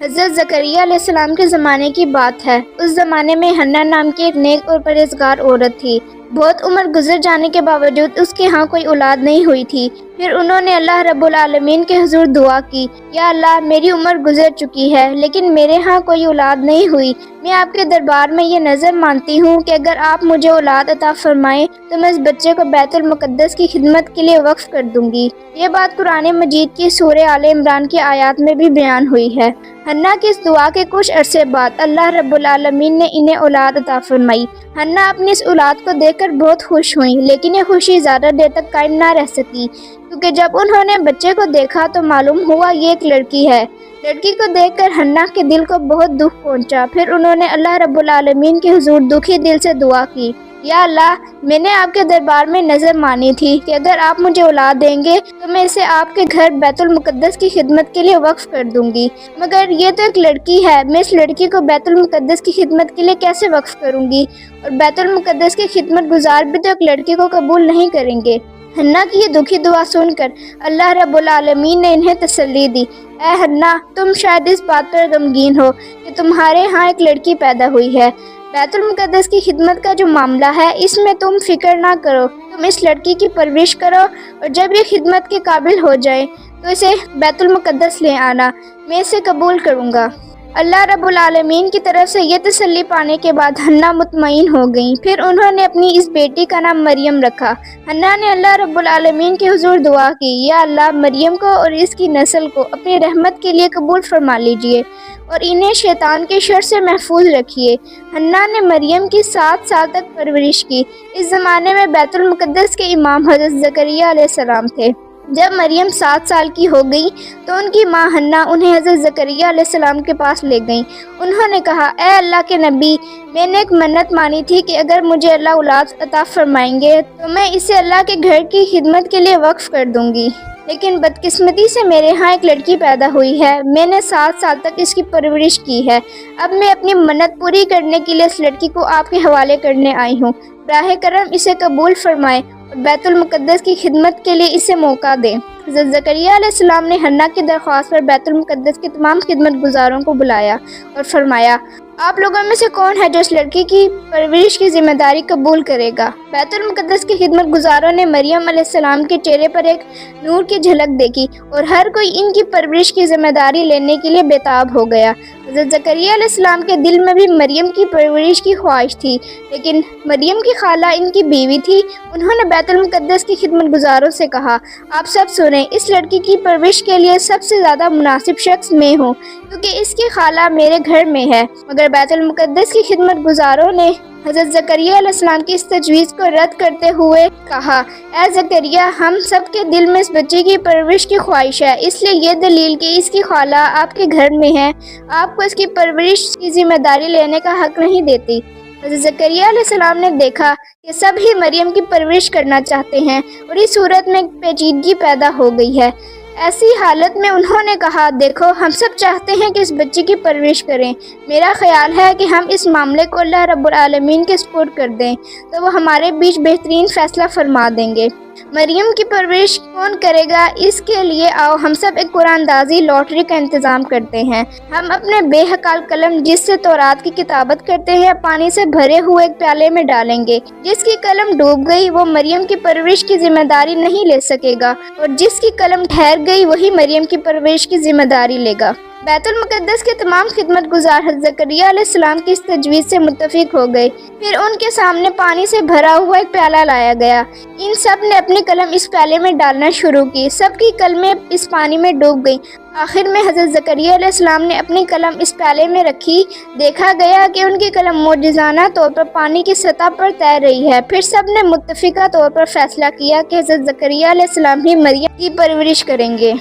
حضرت زکریا علیہ السلام کے زمانے کی بات ہے۔ اس زمانے میں حنا نام کی ایک نیک اور پرہیزگار عورت تھی۔ بہت عمر گزر جانے کے باوجود اس کے ہاں کوئی اولاد نہیں ہوئی تھی۔ پھر انہوں نے اللہ رب العالمین کے حضور دعا کی، یا اللہ میری عمر گزر چکی ہے لیکن میرے ہاں کوئی اولاد نہیں ہوئی، میں آپ کے دربار میں یہ نظر مانتی ہوں کہ اگر آپ مجھے اولاد عطا فرمائیں تو میں اس بچے کو بیت المقدس کی خدمت کے لیے وقف کر دوں گی۔ یہ بات قرآن مجید کی سورہ آل عمران کی آیات میں بھی بیان ہوئی ہے۔ حنا کی اس دعا کے کچھ عرصے بعد اللہ رب العالمین نے انہیں اولاد عطا فرمائی۔ حنا اپنی اس اولاد کو دیکھ کر بہت خوش ہوئیں، لیکن یہ خوشی زیادہ دیر تک قائم نہ رہ سکی، کیونکہ جب انہوں نے بچے کو دیکھا تو معلوم ہوا یہ ایک لڑکی ہے۔ لڑکی کو دیکھ کر حنا کے دل کو بہت دکھ پہنچا۔ پھر انہوں نے اللہ رب العالمین کے حضور دکھی دل سے دعا کی، یا اللہ میں نے آپ کے دربار میں نظر مانی تھی کہ اگر آپ مجھے اولاد دیں گے تو میں اسے آپ کے گھر بیت المقدس کی خدمت کے لیے وقف کر دوں گی، مگر یہ تو ایک لڑکی ہے، میں اس لڑکی کو بیت المقدس کی خدمت کے لیے کیسے وقف کروں گی، اور بیت المقدس کی خدمت گزار بھی تو ایک لڑکی کو قبول نہیں کریں گے۔ حنا کی یہ دکھی دعا سن کر اللہ رب العالمین نے انہیں تسلی دی، اے حنا تم شاید اس بات پر غمگین ہو کہ تمہارے ہاں ایک لڑکی پیدا ہوئی ہے۔ بیت المقدس کی خدمت کا جو معاملہ ہے اس میں تم فکر نہ کرو، تم اس لڑکی کی پرورش کرو اور جب یہ خدمت کے قابل ہو جائے تو اسے بیت المقدس لے آنا، میں اسے قبول کروں گا۔ اللہ رب العالمین کی طرف سے یہ تسلی پانے کے بعد حنا مطمئن ہو گئیں۔ پھر انہوں نے اپنی اس بیٹی کا نام مریم رکھا۔ حنا نے اللہ رب العالمین کے حضور دعا کی، یا اللہ مریم کو اور اس کی نسل کو اپنی رحمت کے لیے قبول فرما لیجئے اور انہیں شیطان کے شر سے محفوظ رکھیے۔ حنا نے مریم کی 7 سال تک پرورش کی۔ اس زمانے میں بیت المقدس کے امام حضرت زکریا علیہ السلام تھے۔ جب مریم 7 سال کی ہو گئی تو ان کی ماں حنا انہیں حضرت زکریا علیہ السلام کے پاس لے گئیں۔ انہوں نے کہا، اے اللہ کے نبی، میں نے ایک منت مانی تھی کہ اگر مجھے اللہ اولاد عطا فرمائیں گے تو میں اسے اللہ کے گھر کی خدمت کے لیے وقف کر دوں گی، لیکن بدقسمتی سے میرے ہاں ایک لڑکی پیدا ہوئی ہے۔ میں نے 7 سال تک اس کی پرورش کی ہے۔ اب میں اپنی منت پوری کرنے کے لیے اس لڑکی کو آپ کے حوالے کرنے آئی ہوں۔ براہ کرم اسے قبول فرمائیں اور بیت المقدس کی خدمت کے لیے اسے موقع دیں۔ حضرت زکریا علیہ السلام نے حنا کی درخواست پر بیت المقدس کے تمام خدمت گزاروں کو بلایا اور فرمایا، آپ لوگوں میں سے کون ہے جو اس لڑکی کی پرورش کی ذمہ داری قبول کرے گا؟ بیت المقدس کی خدمت گزاروں نے مریم علیہ السلام کے چہرے پر ایک نور کی جھلک دیکھی اور ہر کوئی ان کی پرورش کی ذمہ داری لینے کے لیے بےتاب ہو گیا۔ حضرت زکریا علیہ السلام کے دل میں بھی مریم کی پرورش کی خواہش تھی، لیکن مریم کی خالہ ان کی بیوی تھی۔ انہوں نے بیت المقدس کی خدمت گزاروں سے کہا، آپ سب سنیں، اس لڑکی کی پرورش کے لیے سب سے زیادہ مناسب شخص میں ہوں، کیونکہ اس کی خالہ میرے گھر میں ہے۔ مگر بیت المقدس کی خدمت گزاروں نے حضرت زکریا علیہ السلام کی اس تجویز کو رد کرتے ہوئے کہا، اے زکریا، ہم سب کے دل میں اس بچے کی پرورش کی خواہش ہے، اس لیے یہ دلیل کہ اس کی خالہ آپ کے گھر میں ہے آپ کو اس کی پرورش کی ذمہ داری لینے کا حق نہیں دیتی۔ حضرت زکریا علیہ السلام نے دیکھا کہ سب ہی مریم کی پرورش کرنا چاہتے ہیں اور اس صورت میں پیچیدگی پیدا ہو گئی ہے۔ ایسی حالت میں انہوں نے کہا، دیکھو ہم سب چاہتے ہیں کہ اس بچے کی پرورش کریں، میرا خیال ہے کہ ہم اس معاملے کو اللہ رب العالمین کے سپرد کر دیں تو وہ ہمارے بیچ بہترین فیصلہ فرما دیں گے۔ مریم کی پرورش کون کرے گا، اس کے لیے آؤ ہم سب ایک قرآن اندازی لاٹری کا انتظام کرتے ہیں۔ ہم اپنے بے حقال قلم جس سے تورات کی کتابت کرتے ہیں پانی سے بھرے ہوئے ایک پیالے میں ڈالیں گے۔ جس کی قلم ڈوب گئی وہ مریم کی پرورش کی ذمہ داری نہیں لے سکے گا، اور جس کی قلم ٹھہر گئی وہی مریم کی پرورش کی ذمہ داری لے گا۔ بیت المقدس کے تمام خدمت گزار حضرت زکریا علیہ السلام کی اس تجویز سے متفق ہو گئے۔ پھر ان کے سامنے پانی سے بھرا ہوا ایک پیالہ لایا گیا۔ ان سب نے اپنی قلم اس پیالے میں ڈالنا شروع کی۔ سب کی قلمیں اس پانی میں ڈوب گئیں۔ آخر میں حضرت زکریا علیہ السلام نے اپنی قلم اس پیالے میں رکھی۔ دیکھا گیا کہ ان کی قلم معجزانہ طور پر پانی کی سطح پر تیر رہی ہے۔ پھر سب نے متفقہ طور پر فیصلہ کیا کہ حضرت زکریا علیہ السلام ہی مریم کی پرورش کریں گے۔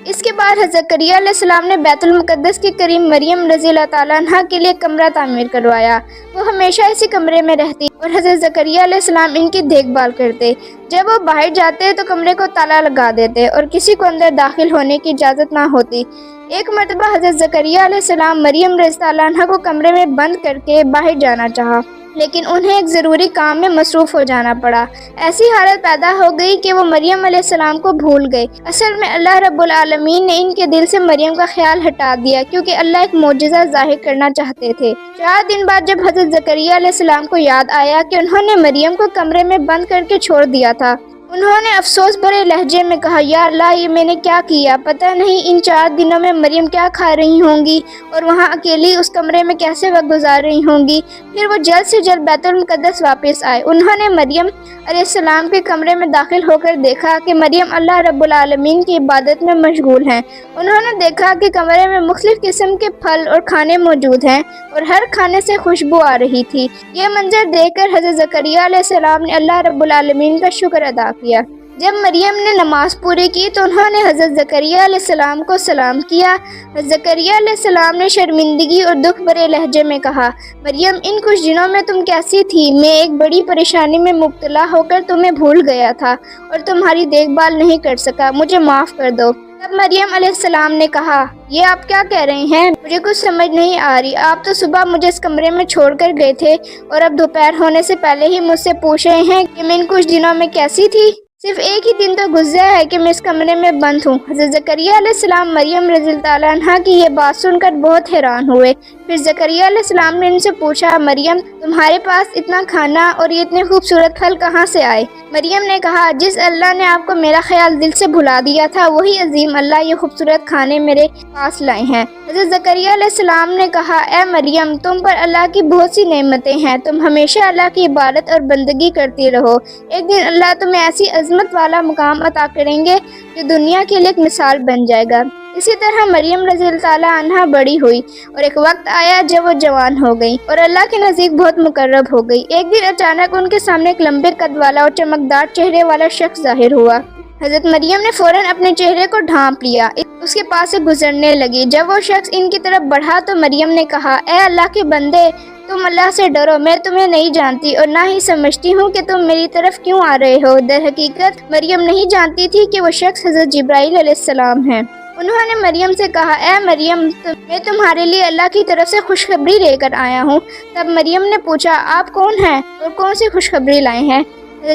اس کے بعد حضرت زکریا علیہ السلام نے بیت المقدس کے قریب مریم رضی اللہ تعالیٰ عنہ کے لیے کمرہ تعمیر کروایا۔ وہ ہمیشہ اسی کمرے میں رہتی اور حضرت زکریا علیہ السلام ان کی دیکھ بھال کرتے۔ جب وہ باہر جاتے تو کمرے کو تالا لگا دیتے اور کسی کو اندر داخل ہونے کی اجازت نہ ہوتی۔ ایک مرتبہ حضرت زکریا علیہ السلام مریم رضی اللہ عنہ کو کمرے میں بند کر کے باہر جانا چاہا۔ لیکن انہیں ایک ضروری کام میں مصروف ہو جانا پڑا۔ ایسی حالت پیدا ہو گئی کہ وہ مریم علیہ السلام کو بھول گئے۔ اصل میں اللہ رب العالمین نے ان کے دل سے مریم کا خیال ہٹا دیا، کیونکہ اللہ ایک معجزہ ظاہر کرنا چاہتے تھے۔ 4 دن بعد جب حضرت زکریا علیہ السلام کو یاد آیا کہ انہوں نے مریم کو کمرے میں بند کر کے چھوڑ دیا تھا، انہوں نے افسوس بھرے لہجے میں کہا، یا اللہ، یہ میں نے کیا کیا؟ پتہ نہیں ان 4 دنوں میں مریم کیا کھا رہی ہوں گی اور وہاں اکیلی اس کمرے میں کیسے وقت گزار رہی ہوں گی۔ پھر وہ جلد سے جلد بیت المقدس واپس آئے۔ انہوں نے مریم علیہ السلام کے کمرے میں داخل ہو کر دیکھا کہ مریم اللہ رب العالمین کی عبادت میں مشغول ہیں۔ انہوں نے دیکھا کہ کمرے میں مختلف قسم کے پھل اور کھانے موجود ہیں اور ہر کھانے سے خوشبو آ رہی تھی۔ یہ منظر دیکھ کر حضرت زکریا علیہ السلام نے اللہ رب العالمین کا شکر ادا کیا۔ جب مریم نے نماز پوری کی تو انہوں نے حضرت زکریا علیہ السلام کو سلام کیا۔ حضرت زکریا علیہ السلام نے شرمندگی اور دکھ بھرے لہجے میں کہا، مریم، ان کچھ دنوں میں تم کیسی تھی؟ میں ایک بڑی پریشانی میں مبتلا ہو کر تمہیں بھول گیا تھا اور تمہاری دیکھ بھال نہیں کر سکا، مجھے معاف کر دو۔ تب مریم علیہ السلام نے کہا، یہ آپ کیا کہہ رہے ہیں؟ مجھے کچھ سمجھ نہیں آ رہی۔ آپ تو صبح مجھے اس کمرے میں چھوڑ کر گئے تھے اور اب دوپہر ہونے سے پہلے ہی مجھ سے پوچھ رہے ہیں کہ میں ان کچھ دنوں میں کیسی تھی؟ صرف ایک ہی دن تو گزرا ہے کہ میں اس کمرے میں بند ہوں۔ حضرت زکریا علیہ السلام مریم رضی اللہ تعالیٰ عنہا کی یہ بات سن کر بہت حیران ہوئے۔ پھر زکریا علیہ السلام نے ان سے پوچھا، مریم، تمہارے پاس اتنا کھانا اور یہ اتنے خوبصورت پھل کہاں سے آئے؟ مریم نے کہا، جس اللہ نے آپ کو میرا خیال دل سے بھلا دیا تھا، وہی عظیم اللہ یہ خوبصورت کھانے میرے پاس لائے ہیں۔ حضرت زکریا علیہ السلام نے کہا، اے مریم، تم پر اللہ کی بہت سی نعمتیں ہیں، تم ہمیشہ اللہ کی عبادت اور بندگی کرتی رہو۔ ایک دن اللہ تمہیں ایسی عظمت والا مقام عطا کریں گے جو دنیا کے لیے ایک مثال بن جائے گا۔ اسی طرح مریم رضی اللہ تعالیٰ عنہا بڑی ہوئی اور ایک وقت آیا جب وہ جوان ہو گئی اور اللہ کے نزدیک بہت مقرب ہو گئی۔ ایک دن اچانک ان کے سامنے ایک لمبے قد والا اور چمکدار چہرے والا شخص ظاہر ہوا۔ حضرت مریم نے فوراً اپنے چہرے کو ڈھانپ لیا، اس کے پاس سے گزرنے لگی۔ جب وہ شخص ان کی طرف بڑھا تو مریم نے کہا، اے اللہ کے بندے، تم اللہ سے ڈرو، میں تمہیں نہیں جانتی اور نہ ہی سمجھتی ہوں کہ تم میری طرف کیوں آ رہے ہو۔ در حقیقت مریم نہیں جانتی تھی کہ وہ شخص حضرت جبرائیل علیہ السلام ہیں۔ انہوں نے مریم سے کہا، اے مریم، میں تمہارے لیے اللہ کی طرف سے خوشخبری لے کر آیا ہوں۔ تب مریم نے پوچھا، آپ کون ہیں اور کون سی خوشخبری لائے ہیں؟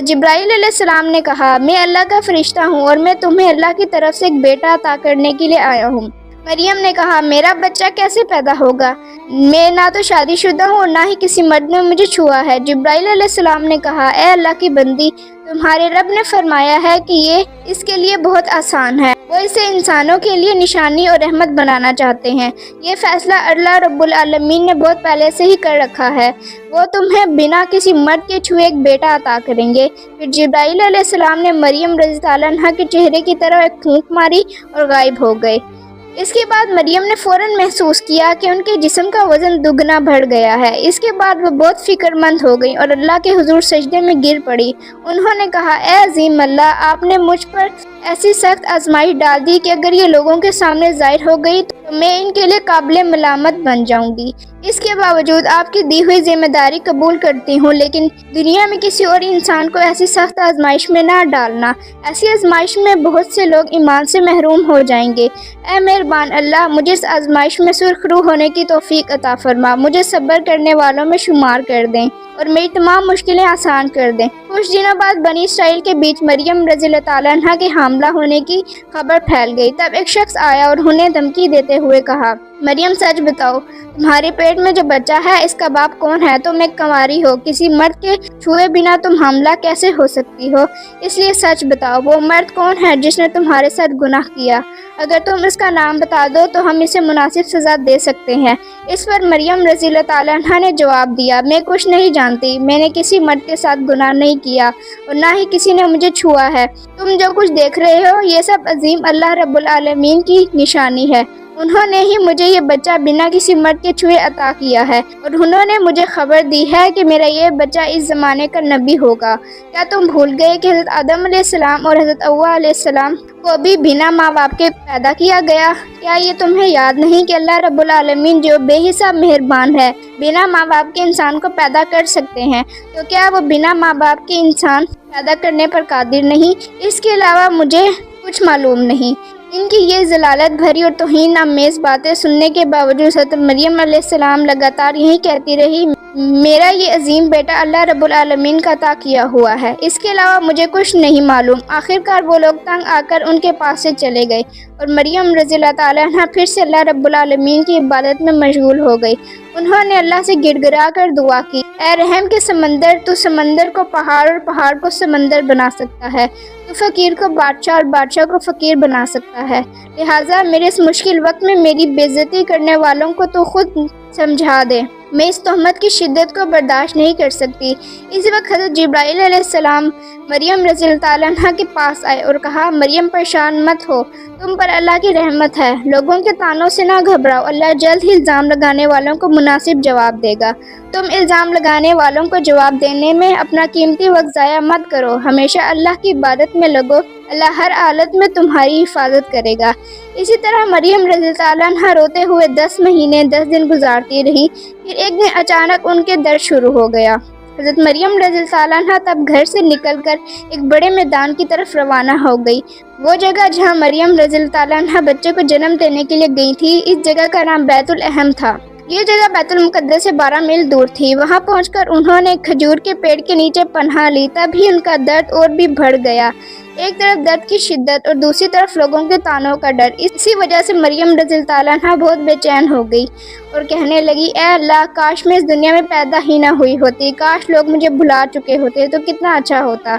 جبرائیل علیہ السلام نے کہا، میں اللہ کا فرشتہ ہوں اور میں تمہیں اللہ کی طرف سے ایک بیٹا عطا کرنے کے لیے آیا ہوں۔ مریم نے کہا، میرا بچہ کیسے پیدا ہوگا؟ میں نہ تو شادی شدہ ہوں اور نہ ہی کسی مرد نے مجھے چھوا ہے۔ جبرائیل علیہ السلام نے کہا، اے اللہ کی بندی، تمہارے رب نے فرمایا ہے کہ یہ اس کے لیے بہت آسان ہے، وہ اسے انسانوں کے لیے نشانی اور رحمت بنانا چاہتے ہیں۔ یہ فیصلہ اللہ رب العالمین نے بہت پہلے سے ہی کر رکھا ہے، وہ تمہیں بنا کسی مرد کے چھوئے ایک بیٹا عطا کریں گے۔ پھر جبرائیل علیہ السلام نے مریم رضی اللہ عنہا کے چہرے کی طرف ایک پھونک ماری اور غائب ہو گئے۔ اس کے بعد مریم نے فوراً محسوس کیا کہ ان کے جسم کا وزن دگنا بڑھ گیا ہے۔ اس کے بعد وہ بہت فکر مند ہو گئی اور اللہ کے حضور سجدے میں گر پڑی۔ انہوں نے کہا، اے عظیم اللہ، آپ نے مجھ پر ایسی سخت آزمائش ڈال دی کہ اگر یہ لوگوں کے سامنے ظاہر ہو گئی تو میں ان کے لیے قابل ملامت بن جاؤں گی۔ اس کے باوجود آپ کی دی ہوئی ذمہ داری قبول کرتی ہوں، لیکن دنیا میں کسی اور انسان کو ایسی سخت آزمائش میں نہ ڈالنا۔ ایسی آزمائش میں بہت سے لوگ ایمان سے محروم ہو جائیں گے۔ اے مہربان اللہ، مجھے اس آزمائش میں سرخ روح ہونے کی توفیق عطا فرما، مجھے صبر کرنے والوں میں شمار کر دیں اور میری تمام مشکلیں آسان کر دیں۔ کچھ دنوں بعد بنی اسرائیل کے بیچ مریم رضی اللہ تعالیٰ عنہا کے حاملہ ہونے کی خبر پھیل گئی۔ تب ایک شخص آیا اور انہیں دھمکی دیتے ہوئے کہا، مریم، سچ بتاؤ، تمہارے پیٹ میں جو بچہ ہے اس کا باپ کون ہے؟ تم ایک کنواری ہو، کسی مرد کے چھوئے بنا تم حاملہ کیسے ہو سکتی ہو؟ اس لیے سچ بتاؤ، وہ مرد کون ہے جس نے تمہارے ساتھ گناہ کیا؟ اگر تم اس کا نام بتا دو تو ہم اسے مناسب سزا دے سکتے ہیں۔ اس پر مریم رضی اللہ تعالیٰ عنہا نے جواب دیا، میں کچھ نہیں جانتی، میں نے کسی مرد کے ساتھ گناہ نہیں کیا اور نہ ہی کسی نے مجھے چھوا ہے۔ تم جو کچھ دیکھ رہے ہو یہ سب عظیم اللہ رب العالمین کی نشانی ہے۔ انہوں نے ہی مجھے یہ بچہ بنا کسی مرد کے چھوئے عطا کیا ہے اور انہوں نے مجھے خبر دی ہے کہ میرا یہ بچہ اس زمانے کا نبی ہوگا۔ کیا تم بھول گئے کہ حضرت آدم علیہ السلام اور حضرت حوا علیہ السلام کو بھی بنا ماں باپ کے پیدا کیا گیا؟ کیا یہ تمہیں یاد نہیں کہ اللہ رب العالمین جو بے حساب مہربان ہے، بنا ماں باپ کے انسان کو پیدا کر سکتے ہیں، تو کیا وہ بنا ماں باپ کے انسان پیدا کرنے پر قادر نہیں؟ اس کے علاوہ مجھے کچھ معلوم نہیں۔ ان کی یہ ضلالت بھری اور توہین آمیز باتیں سننے کے باوجود حضرت مریم علیہ السلام لگاتار یہی کہتی رہی، میرا یہ عظیم بیٹا اللہ رب العالمین کا عطا کیا ہوا ہے، اس کے علاوہ مجھے کچھ نہیں معلوم۔ آخرکار وہ لوگ تنگ آ کر ان کے پاس سے چلے گئے اور مریم رضی اللہ تعالیٰ عنہ پھر سے اللہ رب العالمین کی عبادت میں مشغول ہو گئی۔ انہوں نے اللہ سے گڑ گڑا کر دعا کی، اے رحم کے سمندر، تو سمندر کو پہاڑ اور پہاڑ کو سمندر بنا سکتا ہے، تو فقیر کو بادشاہ اور بادشاہ کو فقیر بنا سکتا ہے، لہٰذا میرے اس مشکل وقت میں میری بے عزتی کرنے والوں کو تو خود سمجھا دے، میں اس تہمت کی شدت کو برداشت نہیں کر سکتی۔ اسی وقت حضرت جبرائیل علیہ السلام مریم رضی اللہ تعالیٰ عنہ کے پاس آئے اور کہا، مریم پریشان مت ہو، تم پر اللہ کی رحمت ہے، لوگوں کے طعنوں سے نہ گھبراؤ، اللہ جلد ہی الزام لگانے والوں کو مناسب جواب دے گا۔ تم الزام لگانے والوں کو جواب دینے میں اپنا قیمتی وقت ضائع مت کرو، ہمیشہ اللہ کی عبادت میں لگو، اللہ ہر حالت میں تمہاری حفاظت کرے گا۔ اسی طرح مریم رضی اللہ تعالیٰ عنہ روتے ہوئے 10 مہینے 10 دن گزارتی رہی، پھر ایک دن اچانک ان کے درد شروع ہو گیا۔ حضرت مریم رضی اللہ تعالیٰ عنہ تب گھر سے نکل کر ایک بڑے میدان کی طرف روانہ ہو گئی۔ وہ جگہ جہاں مریم رضی اللہ تعالیٰ عنہ بچے کو جنم دینے کے لیے گئی تھی، اس جگہ کا نام بیت الحم تھا۔ یہ جگہ بیت المقدس سے 12 میل دور تھی۔ وہاں پہنچ کر انہوں نے کھجور کے پیڑ کے نیچے پناہ لی، تب ہی ان کا درد اور بھی بڑھ گیا۔ ایک طرف درد کی شدت اور دوسری طرف لوگوں کے طعنوں کا ڈر، اسی وجہ سے مریم رضی اللہ تعالیٰ عنہ بہت بے چین ہو گئی اور کہنے لگی، اے اللہ، کاش میں اس دنیا میں پیدا ہی نہ ہوئی ہوتی، کاش لوگ مجھے بھلا چکے ہوتے تو کتنا اچھا ہوتا۔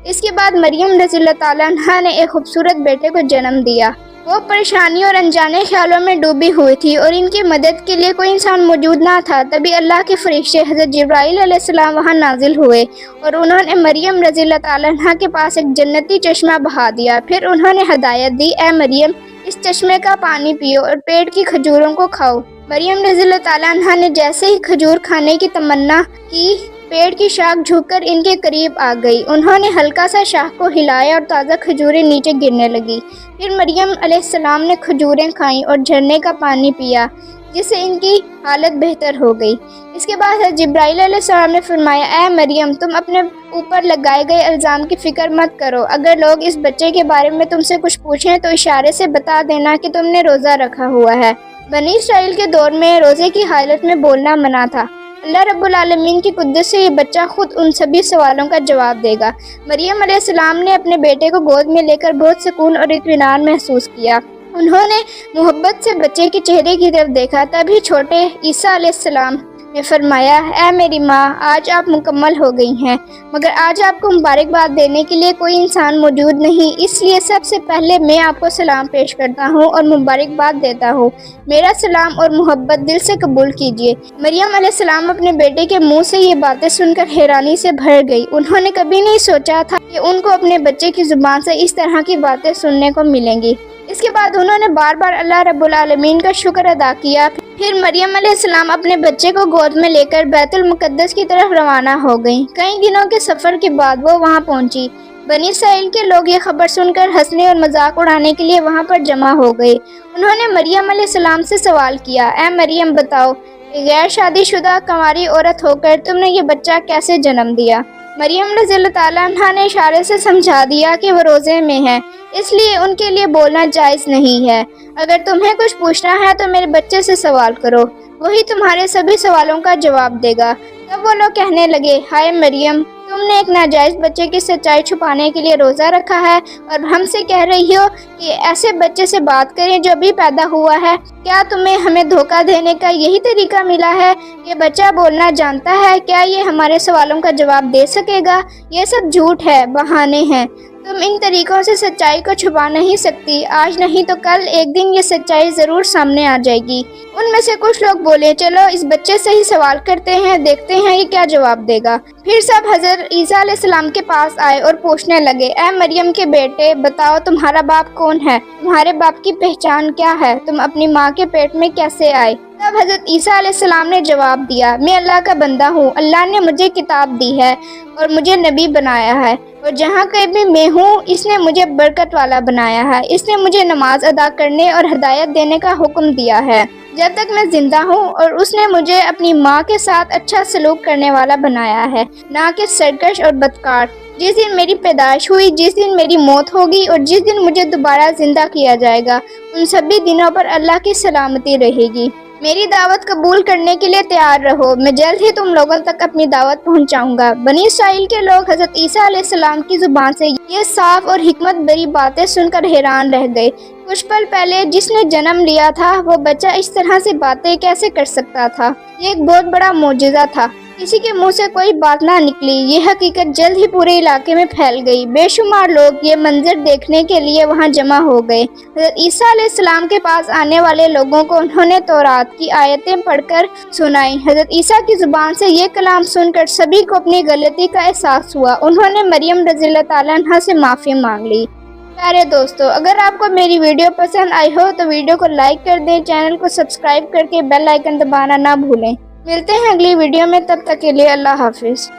اس کے بعد مریم رضی اللہ تعالیٰ عنہ نے ایک خوبصورت بیٹے کو جنم دیا۔ وہ پریشانیوں اور انجانے خیالوں میں ڈوبی ہوئی تھی اور ان کی مدد کے لیے کوئی انسان موجود نہ تھا۔ تبھی اللہ کے فرشتے حضرت جبرائیل علیہ السلام وہاں نازل ہوئے اور انہوں نے مریم رضی اللہ تعالیٰ عنہ کے پاس ایک جنتی چشمہ بہا دیا۔ پھر انہوں نے ہدایت دی، اے مریم، اس چشمے کا پانی پیو اور پیڑ کی کھجوروں کو کھاؤ۔ مریم رضی اللہ تعالیٰ عنہ نے جیسے ہی کھجور کھانے کی تمنا کی، پیڑ کی شاخ جھک کر ان کے قریب آ گئی۔ انہوں نے ہلکا سا شاخ کو ہلایا اور تازہ کھجوریں نیچے گرنے لگی۔ پھر مریم علیہ السلام نے کھجوریں کھائیں اور جھرنے کا پانی پیا، جس سے ان کی حالت بہتر ہو گئی۔ اس کے بعد حضرت جبرائیل علیہ السلام نے فرمایا، اے مریم، تم اپنے اوپر لگائے گئے الزام کی فکر مت کرو۔ اگر لوگ اس بچے کے بارے میں تم سے کچھ پوچھیں تو اشارے سے بتا دینا کہ تم نے روزہ رکھا ہوا ہے۔ بنی اسرائیل کے دور میں روزے کی حالت میں بولنا منع تھا۔ اللہ رب العالمین کی قدرت سے یہ بچہ خود ان سبھی سوالوں کا جواب دے گا۔ مریم علیہ السلام نے اپنے بیٹے کو گود میں لے کر بہت سکون اور اطمینان محسوس کیا۔ انہوں نے محبت سے بچے کے چہرے کی طرف دیکھا، تبھی چھوٹے عیسیٰ علیہ السلام نے فرمایا، اے میری ماں، آج آپ مکمل ہو گئی ہیں، مگر آج آپ کو مبارکباد دینے کے لیے کوئی انسان موجود نہیں، اس لیے سب سے پہلے میں آپ کو سلام پیش کرتا ہوں اور مبارکباد دیتا ہوں۔ میرا سلام اور محبت دل سے قبول کیجیے۔ مریم علیہ السلام اپنے بیٹے کے منہ سے یہ باتیں سن کر حیرانی سے بھر گئی۔ انہوں نے کبھی نہیں سوچا تھا کہ ان کو اپنے بچے کی زبان سے اس طرح کی باتیں سننے کو ملیں گی۔ اس کے بعد انہوں نے بار بار اللہ رب العالمین کا شکر ادا کیا۔ پھر مریم علیہ السلام اپنے بچے کو گود میں لے کر بیت المقدس کی طرف روانہ ہو گئیں۔ کئی دنوں کے سفر کے بعد وہ وہاں پہنچی۔ بنی اسرائیل کے لوگ یہ خبر سن کر ہنسنے اور مذاق اڑانے کے لیے وہاں پر جمع ہو گئے۔ انہوں نے مریم علیہ السلام سے سوال کیا، اے مریم، بتاؤ، غیر شادی شدہ کنواری عورت ہو کر تم نے یہ بچہ کیسے جنم دیا؟ مریم رضی اللہ تعالیٰ عنہ نے اشارے سے سمجھا دیا کہ وہ روزے میں ہیں، اس لیے ان کے لیے بولنا جائز نہیں ہے۔ اگر تمہیں کچھ پوچھنا ہے تو میرے بچے سے سوال کرو، وہی تمہارے سبھی سوالوں کا جواب دے گا۔ تب وہ لوگ کہنے لگے، ہائے مریم، تم نے ایک ناجائز بچے کی سچائی چھپانے کے لیے روزہ رکھا ہے اور ہم سے کہہ رہی ہو کہ ایسے بچے سے بات کریں جو ابھی پیدا ہوا ہے۔ کیا تمہیں ہمیں دھوکہ دینے کا یہی طریقہ ملا ہے؟ یہ بچہ بولنا جانتا ہے، کیا یہ ہمارے سوالوں کا جواب دے سکے گا؟ یہ سب جھوٹ ہے، بہانے ہیں۔ تم ان طریقوں سے سچائی کو چھپا نہیں سکتی، آج نہیں تو کل ایک دن یہ سچائی ضرور سامنے آ جائے گی۔ ان میں سے کچھ لوگ بولے، چلو اس بچے سے ہی سوال کرتے ہیں، دیکھتے ہیں یہ کیا جواب دے گا۔ پھر سب حضرت عیسیٰ علیہ السلام کے پاس آئے اور پوچھنے لگے، اے مریم کے بیٹے، بتاؤ تمہارا باپ کون ہے؟ تمہارے باپ کی پہچان کیا ہے؟ تم اپنی ماں کے پیٹ میں کیسے آئے؟ تب حضرت عیسیٰ علیہ السلام نے جواب دیا، میں اللہ کا بندہ ہوں، اللہ نے مجھے کتاب دی ہے اور مجھے نبی بنایا ہے، اور جہاں کہیں بھی میں ہوں اس نے مجھے برکت والا بنایا ہے، اس نے مجھے نماز ادا کرنے اور ہدایت دینے کا حکم دیا ہے جب تک میں زندہ ہوں، اور اس نے مجھے اپنی ماں کے ساتھ اچھا سلوک کرنے والا بنایا ہے، نہ کہ سرکش اور بدکار۔ جس دن میری پیدائش ہوئی، جس دن میری موت ہوگی اور جس دن مجھے دوبارہ زندہ کیا جائے گا، ان سبھی دنوں پر اللہ کی سلامتی رہے گی۔ میری دعوت قبول کرنے کے لیے تیار رہو، میں جلد ہی تم لوگوں تک اپنی دعوت پہنچاؤں گا۔ بنی اسرائیل کے لوگ حضرت عیسیٰ علیہ السلام کی زبان سے یہ صاف اور حکمت بری باتیں سن کر حیران رہ گئے۔ کچھ پل پہلے جس نے جنم لیا تھا وہ بچہ اس طرح سے باتیں کیسے کر سکتا تھا؟ یہ ایک بہت بڑا معجزہ تھا۔ کسی کے منہ سے کوئی بات نہ نکلی۔ یہ حقیقت جلد ہی پورے علاقے میں پھیل گئی۔ بے شمار لوگ یہ منظر دیکھنے کے لیے وہاں جمع ہو گئے۔ حضرت عیسیٰ علیہ السلام کے پاس آنے والے لوگوں کو انہوں نے تورات کی آیتیں پڑھ کر سنائیں۔ حضرت عیسیٰ کی زبان سے یہ کلام سن کر سبھی کو اپنی غلطی کا احساس ہوا۔ انہوں نے مریم رضی اللہ تعالیٰ عنہا سے معافی مانگ لی۔ پیارے دوستو، اگر آپ کو میری ویڈیو پسند آئی ہو تو ویڈیو کو لائک کر دیں، چینل کو سبسکرائب کر کے بیل آئیکن دبانا نہ بھولیں۔ ملتے ہیں اگلی ویڈیو میں، تب تک کے لیے اللہ حافظ۔